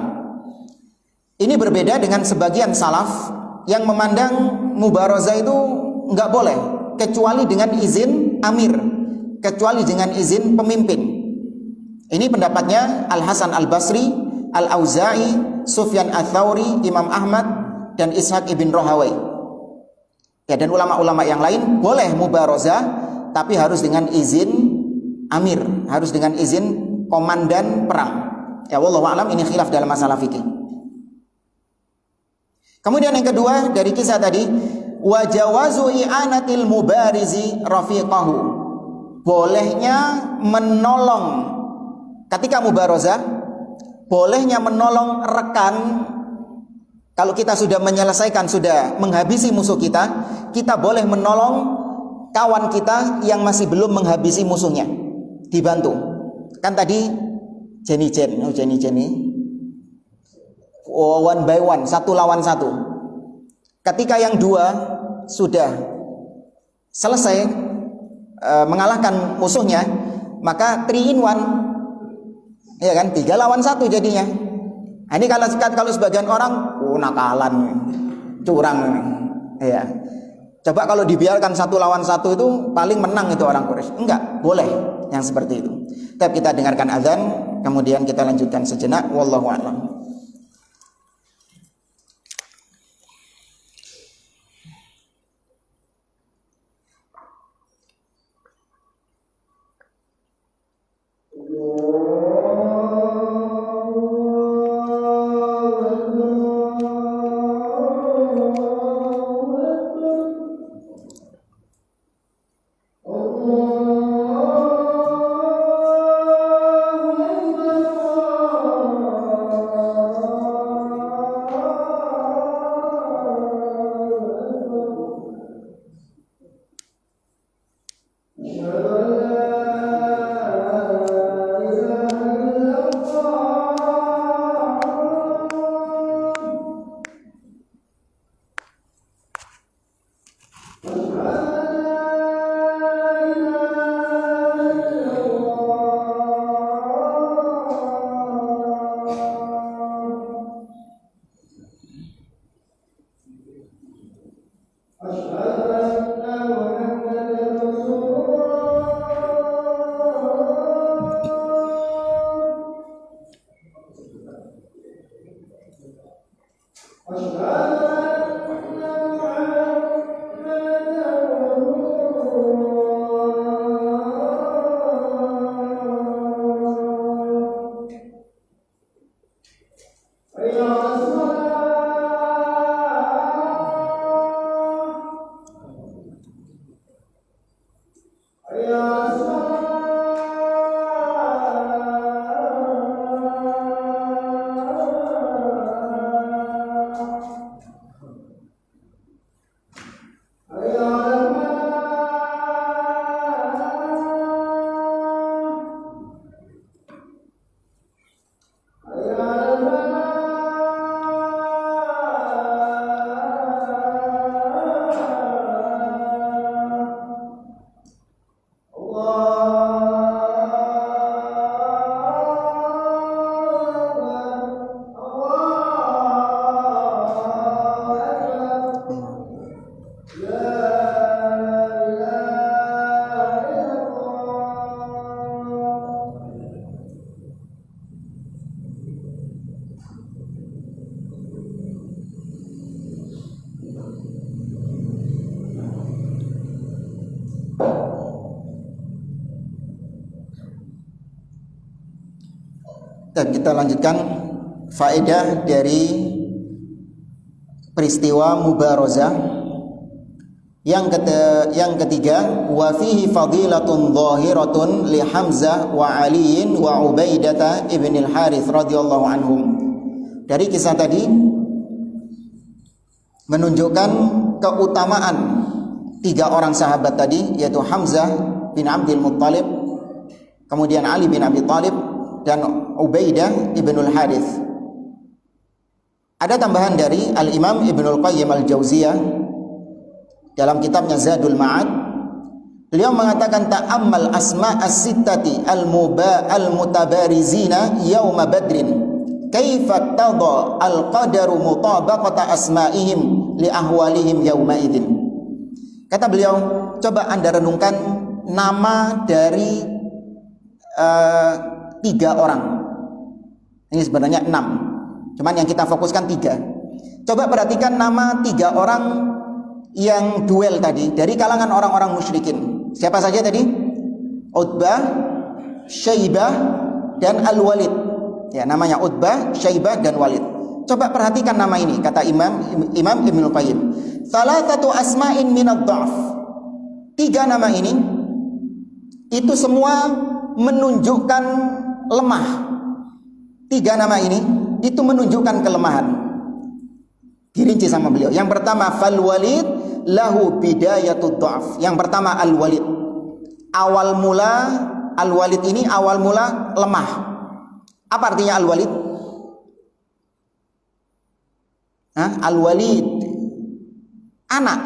Ini berbeda dengan sebagian salaf yang memandang mubarazah itu enggak boleh kecuali dengan izin amir, kecuali dengan izin pemimpin. Ini pendapatnya Al-Hasan Al-Basri, Al-Auza'i, Sufyan Ats-Tsauri, Imam Ahmad, dan Ishaq ibn Rahawai. Ya, dan ulama-ulama yang lain boleh mubarazah, tapi harus dengan izin amir, harus dengan izin komandan perang. Ya, wallahu a'lam, ini khilaf dalam masalah fikih. Kemudian yang kedua dari kisah tadi, wa jawazu i'anatil mubarizi rafiqahu. Bolehnya menolong ketika mubarazah, bolehnya menolong rekan. Kalau kita sudah menyelesaikan, sudah menghabisi musuh kita, kita boleh menolong kawan kita yang masih belum menghabisi musuhnya, dibantu. Kan tadi Jenny one by one, satu lawan satu. Ketika yang dua sudah selesai mengalahkan musuhnya, maka 3 in 1, ya kan, 3 lawan 1 jadinya. Nah, ini kalau sebagian orang nakalan, curang, ya. Coba kalau dibiarkan 1 lawan 1 itu paling menang itu orang Quraisy. Enggak, boleh yang seperti itu. Tapi kita dengarkan azan, kemudian kita lanjutkan sejenak. Wallahu a'lam. Dan kita lanjutkan faedah dari peristiwa mubarazah yang ketiga, wa fihi fadilatun zahiratun li Hamzah wa Aliin wa Ubaidah ibn al-Harith radhiyallahu anhum. Dari kisah tadi menunjukkan keutamaan 3 orang sahabat tadi, yaitu Hamzah bin Abdul Muttalib, kemudian Ali bin Abi Thalib, dan Ubaidah ibnul Harith. Ada tambahan dari Al-Imam Ibnul Qayyim Al-Jauziyah dalam kitabnya Zadul Ma'ad. Beliau mengatakan ta'ammal asma' as-sittati al-mutabarizina yawma badrin kaifa tada al-qadaru mutabaqata asma'ihim li ahwalihim yawma idin. Kata beliau, coba Anda renungkan nama dari 3 orang. Ini sebenarnya 6, cuman yang kita fokuskan 3. Coba perhatikan nama 3 orang yang duel tadi dari kalangan orang-orang musyrikin. Siapa saja tadi? Utbah, Syaibah, dan Al-Walid. Ya, namanya Utbah, Syaibah, dan Walid. Coba perhatikan nama ini, kata Imam Ibnul Qayyim. Salasatu asma'in minad dha'f. 3 nama ini itu semua menunjukkan lemah. 3 nama ini itu menunjukkan kelemahan. Dirinci sama beliau. Yang pertama, fal walid lahu bidayatud dha'f. Yang pertama, al walid. Awal mula al walid ini awal mula lemah. Apa artinya al walid? Al walid anak.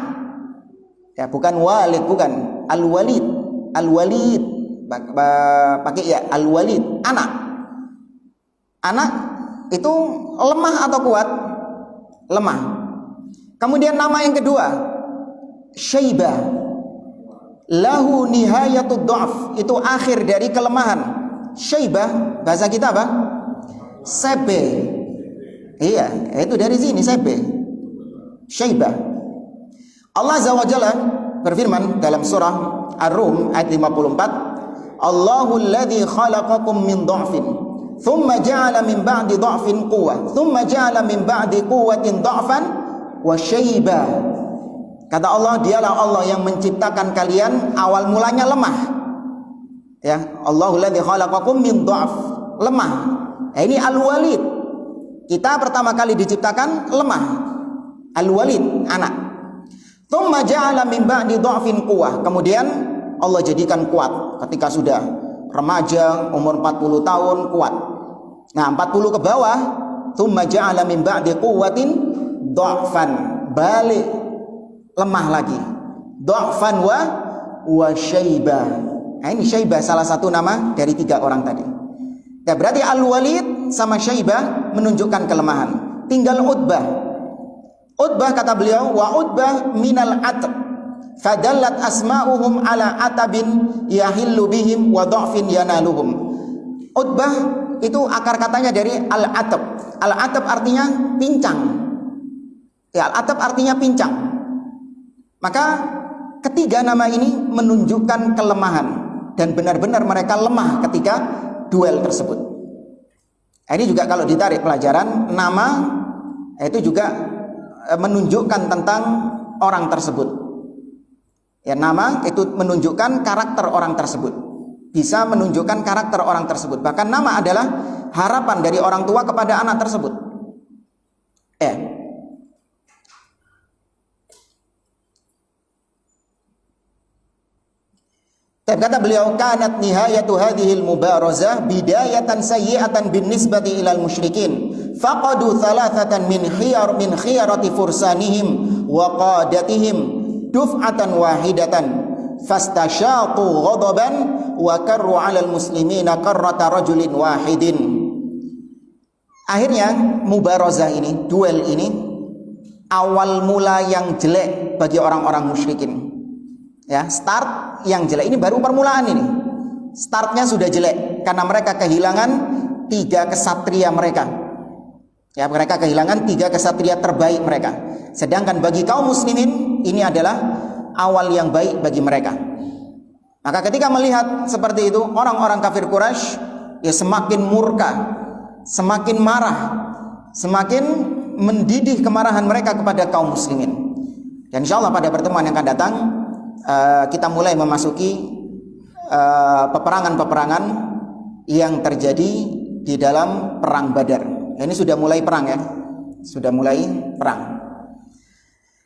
Ya, bukan walid, bukan. Al walid. Al walid pakai ya, al walid, anak. Anak itu lemah atau kuat? Lemah. Kemudian nama yang kedua, Syaibah lahu nihayatud dha'f, itu akhir dari kelemahan. Syaibah bahasa kita apa? Sebe. Iya, itu dari sini sebe. Syaibah. Allah Azza wa Jalla berfirman dalam surah Ar-Rum ayat 54, Allahul ladzi khalaqakum min dha'fin thumma ja'ala min ba'di dha'fin quwwah thumma ja'ala min ba'di quwwatin dha'fan wa syaibah. Kata Allah, dialah Allah yang menciptakan kalian awal mulanya lemah. Ya, Allahul ladzi khalaqakum min dha'f, lemah. Ini al-walid. Kita pertama kali diciptakan lemah. Al-walid, anak. Tsumma ja'ala min ba'di dha'fin quwwah. Kemudian Allah jadikan kuat ketika sudah remaja, umur 40 tahun kuat. Nah, 40 ke bawah, tsumma ja'ala min ba'di quwwatin dha'fan, balik lemah lagi. Dha'fan wa syaibah. Nah, ini syaibah salah satu nama dari 3 orang tadi. Ya, berarti al-walid sama syaibah menunjukkan kelemahan. Tinggal Utbah. Utbah kata beliau, wa Utbah minal atab, fadallat asma'uhum ala atabin yahillu bihim wa dha'fin yanaluhum. Utbah itu akar katanya dari al-atab. Al-atab artinya pincang. Ya, al-atab artinya pincang. Maka ketiga nama ini menunjukkan kelemahan dan benar-benar mereka lemah ketika duel tersebut. Ini juga kalau ditarik pelajaran, nama itu juga menunjukkan tentang orang tersebut. Ya, nama itu menunjukkan karakter orang tersebut. Bisa menunjukkan karakter orang tersebut. Bahkan nama adalah harapan dari orang tua kepada anak tersebut. Kata beliau, kanat nihayatu hadhil mubarazah bidayatan sayyi'atan bin nisbati ilal musyrikin faqadu thalathatan min khiyarati fursanihim wa qadatihim duf'atan wahidatan fastashaqu ghadaban wa karru 'alal muslimina karrata rajulin wahidin. Akhirnya mubarazah ini, duel ini awal mula yang jelek bagi orang-orang musyrikin. Ya, start yang jelek ini baru permulaan ini. Startnya sudah jelek karena mereka kehilangan 3 kesatria mereka. Ya, mereka kehilangan 3 kesatria terbaik mereka. Sedangkan bagi kaum muslimin ini adalah awal yang baik bagi mereka. Maka ketika melihat seperti itu, orang-orang kafir Quraisy ya semakin murka, semakin marah, semakin mendidih kemarahan mereka kepada kaum muslimin. Dan insyaallah pada pertemuan yang akan datang kita mulai memasuki peperangan-peperangan yang terjadi di dalam perang Badar. Ini sudah mulai perang ya, sudah mulai perang.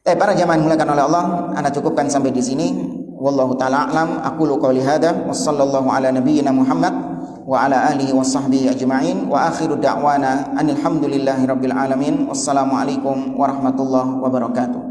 Para jamaah dimuliakan oleh Allah, ana cukupkan sampai di sini. Wallahu taala a'lam. Aqulu qouli hadza wa sallallahu ala nabiyyina Muhammad wa ala alihi washabbihi ajma'in wa akhiru da'wana anil hamdulillahi rabbil alamin. Wassalamu alaikum warahmatullahi wabarakatuh.